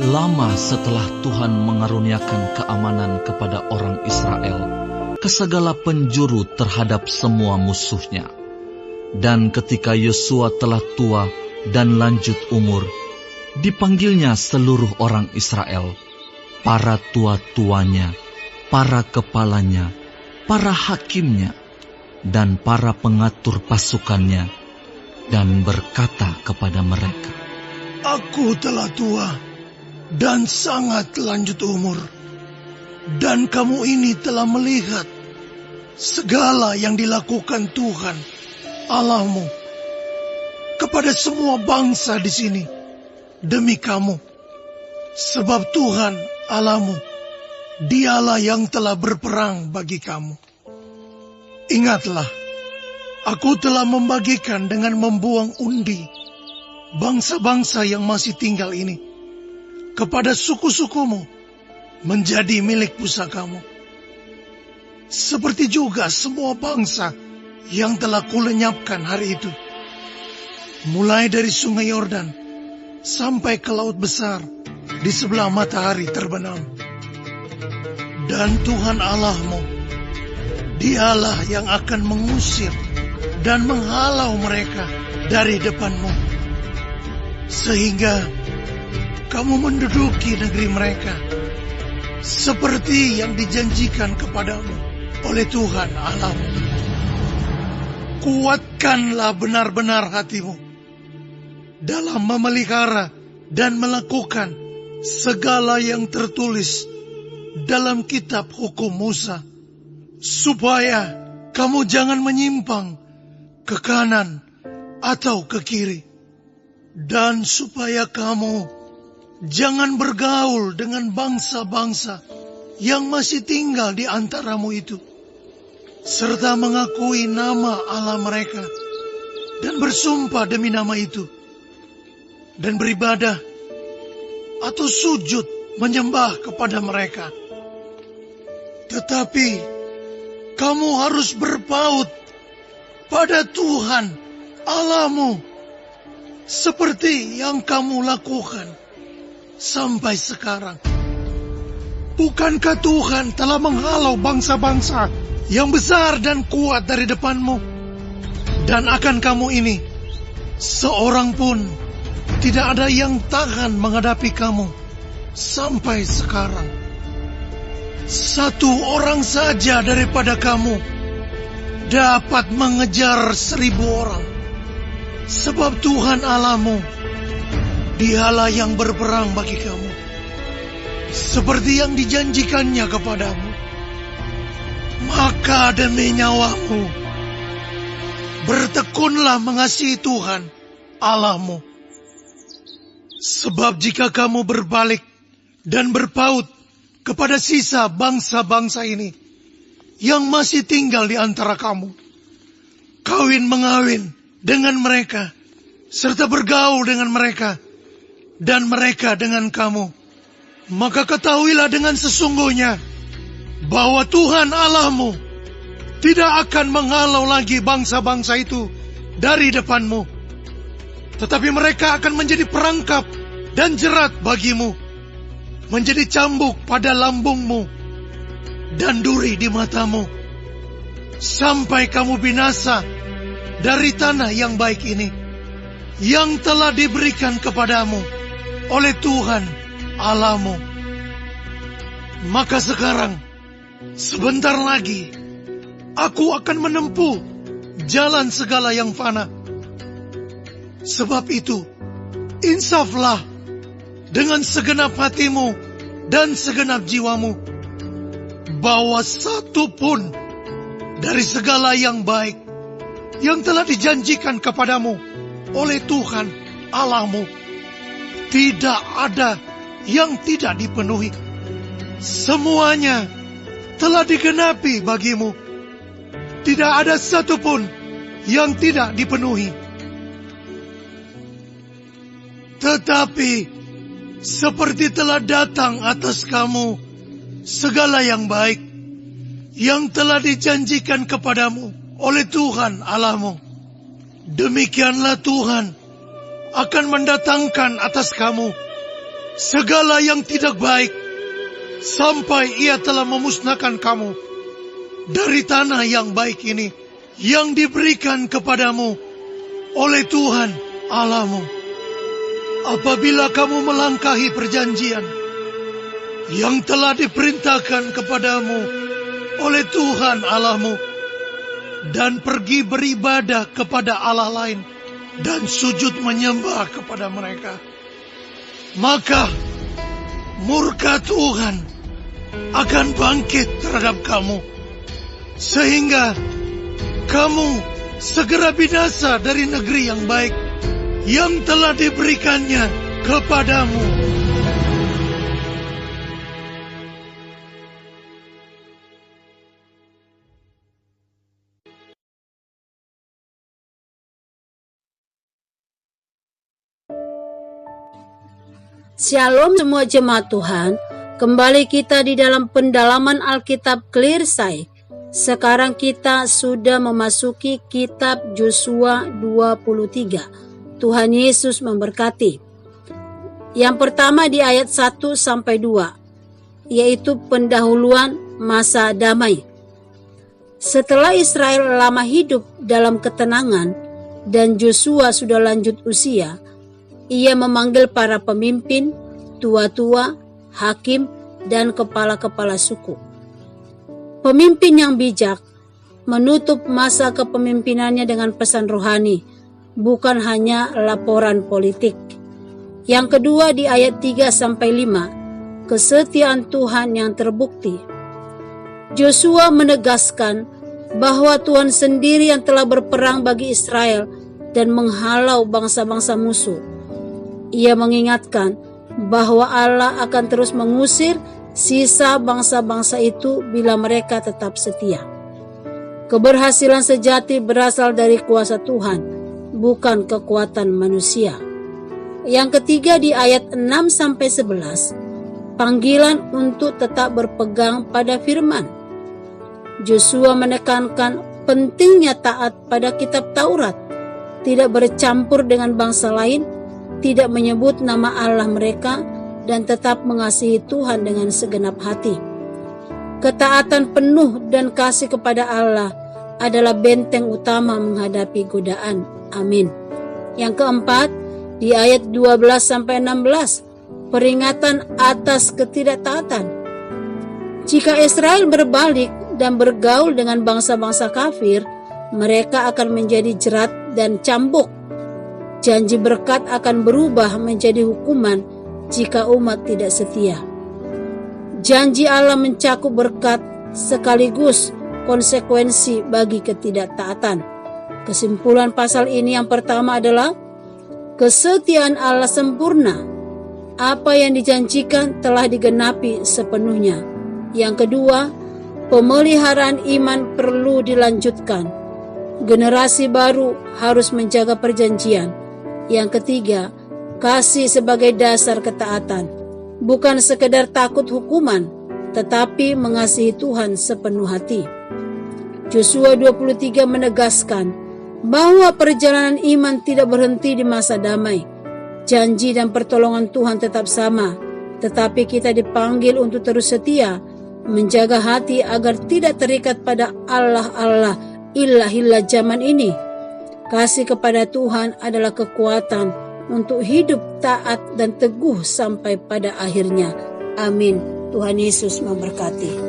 lama setelah Tuhan mengaruniakan keamanan kepada orang Israel ke segala penjuru terhadap semua musuhnya. Dan ketika Yosua telah tua dan lanjut umur, dipanggilnya seluruh orang Israel, para tua-tuanya, para kepalanya, para hakimnya, dan para pengatur pasukannya, dan berkata kepada mereka, Aku telah tua dan sangat lanjut umur, dan kamu ini telah melihat segala yang dilakukan Tuhan Allahmu kepada semua bangsa di sini demi kamu, sebab Tuhan Allahmu, Dialah yang telah berperang bagi kamu. Ingatlah, aku telah membagikan dengan membuang undi bangsa-bangsa yang masih tinggal ini kepada suku-sukumu menjadi milik pusakamu. Seperti juga semua bangsa yang telah kulenyapkan hari itu, mulai dari sungai Yordan sampai ke laut besar di sebelah matahari terbenam. Dan Tuhan Allahmu, Dialah yang akan mengusir dan menghalau mereka dari depanmu, sehingga kamu menduduki negeri mereka, seperti yang dijanjikan kepadamu oleh Tuhan Allahmu. Kuatkanlah benar-benar hatimu dalam memelihara dan melakukan segala yang tertulis dalam kitab hukum Musa, supaya kamu jangan menyimpang ke kanan atau ke kiri, dan supaya kamu jangan bergaul dengan bangsa-bangsa yang masih tinggal di antaramu itu, serta mengakui nama Allah mereka, dan bersumpah demi nama itu, dan beribadah atau sujud menyembah kepada mereka. Tetapi kamu harus berpaut pada Tuhan Allahmu, seperti yang kamu lakukan sampai sekarang. Bukankah Tuhan telah menghalau bangsa-bangsa yang besar dan kuat dari depanmu? Dan akan kamu ini, seorang pun tidak ada yang tahan menghadapi kamu sampai sekarang. Satu orang saja daripada kamu dapat mengejar 1000 orang. Sebab Tuhan Allahmu, Dialah yang berperang bagi kamu, seperti yang dijanjikannya kepadamu. Maka demi nyawamu, bertekunlah mengasihi Tuhan Allahmu. Sebab jika kamu berbalik dan berpaut kepada sisa bangsa-bangsa ini yang masih tinggal di antara kamu, kawin-mengawin dengan mereka, serta bergaul dengan mereka, dan mereka dengan kamu, maka ketahuilah dengan sesungguhnya bahwa Tuhan Allahmu tidak akan menghalau lagi bangsa-bangsa itu dari depanmu, tetapi mereka akan menjadi perangkap dan jerat bagimu, menjadi cambuk pada lambungmu dan duri di matamu, sampai kamu binasa dari tanah yang baik ini, yang telah diberikan kepadamu oleh Tuhan Allahmu. Maka sekarang, sebentar lagi, aku akan menempuh jalan segala yang fana. Sebab itu, insaflah dengan segenap hatimu dan segenap jiwamu, bahwa satu pun dari segala yang baik yang telah dijanjikan kepadamu oleh Tuhan Allahmu, tidak ada yang tidak dipenuhi. Semuanya telah digenapi bagimu. Tidak ada satu pun yang tidak dipenuhi. Tetapi seperti telah datang atas kamu segala yang baik yang telah dijanjikan kepadamu oleh Tuhan Allahmu, demikianlah Tuhan akan mendatangkan atas kamu segala yang tidak baik, sampai Ia telah memusnahkan kamu dari tanah yang baik ini, yang diberikan kepadamu oleh Tuhan Allahmu. Apabila kamu melangkahi perjanjian yang telah diperintahkan kepadamu oleh Tuhan Allahmu, dan pergi beribadah kepada Allah lain, dan sujud menyembah kepada mereka, maka murka Tuhan akan bangkit terhadap kamu, sehingga kamu segera binasa dari negeri yang baik yang telah diberikannya kepadamu. Shalom semua jemaat Tuhan, kembali kita di dalam pendalaman Alkitab Clearside. Sekarang kita sudah memasuki kitab Yosua 23. Tuhan Yesus memberkati. Yang pertama di ayat 1-2, yaitu pendahuluan masa damai. Setelah Israel lama hidup dalam ketenangan dan Yosua sudah lanjut usia, Ia memanggil para pemimpin, tua-tua, hakim, dan kepala-kepala suku. Pemimpin yang bijak menutup masa kepemimpinannya dengan pesan rohani, bukan hanya laporan politik. Yang kedua di ayat 3-5, kesetiaan Tuhan yang terbukti. Yosua menegaskan bahwa Tuhan sendiri yang telah berperang bagi Israel dan menghalau bangsa-bangsa musuh. Ia mengingatkan bahwa Allah akan terus mengusir sisa bangsa-bangsa itu bila mereka tetap setia. Keberhasilan sejati berasal dari kuasa Tuhan, bukan kekuatan manusia. Yang ketiga di ayat 6-11, panggilan untuk tetap berpegang pada firman. Yosua menekankan pentingnya taat pada kitab Taurat, tidak bercampur dengan bangsa lain, tidak menyebut nama Allah mereka, dan tetap mengasihi Tuhan dengan segenap hati. Ketaatan penuh dan kasih kepada Allah adalah benteng utama menghadapi godaan. Amin. Yang keempat, di ayat 12-16, peringatan atas ketidaktaatan. Jika Israel berbalik dan bergaul dengan bangsa-bangsa kafir, mereka akan menjadi jerat dan cambuk. Janji berkat akan berubah menjadi hukuman jika umat tidak setia. Janji Allah mencakup berkat sekaligus konsekuensi bagi ketidaktaatan. Kesimpulan pasal ini yang pertama adalah kesetiaan Allah sempurna. Apa yang dijanjikan telah digenapi sepenuhnya. Yang kedua, pemeliharaan iman perlu dilanjutkan. Generasi baru harus menjaga perjanjian. Yang ketiga, kasih sebagai dasar ketaatan. Bukan sekedar takut hukuman, tetapi mengasihi Tuhan sepenuh hati. Yosua 23 menegaskan bahwa perjalanan iman tidak berhenti di masa damai. Janji dan pertolongan Tuhan tetap sama, tetapi kita dipanggil untuk terus setia, menjaga hati agar tidak terikat pada Allah-Allah ilah-ilah zaman ini. Kasih kepada Tuhan adalah kekuatan untuk hidup taat dan teguh sampai pada akhirnya. Amin. Tuhan Yesus memberkati.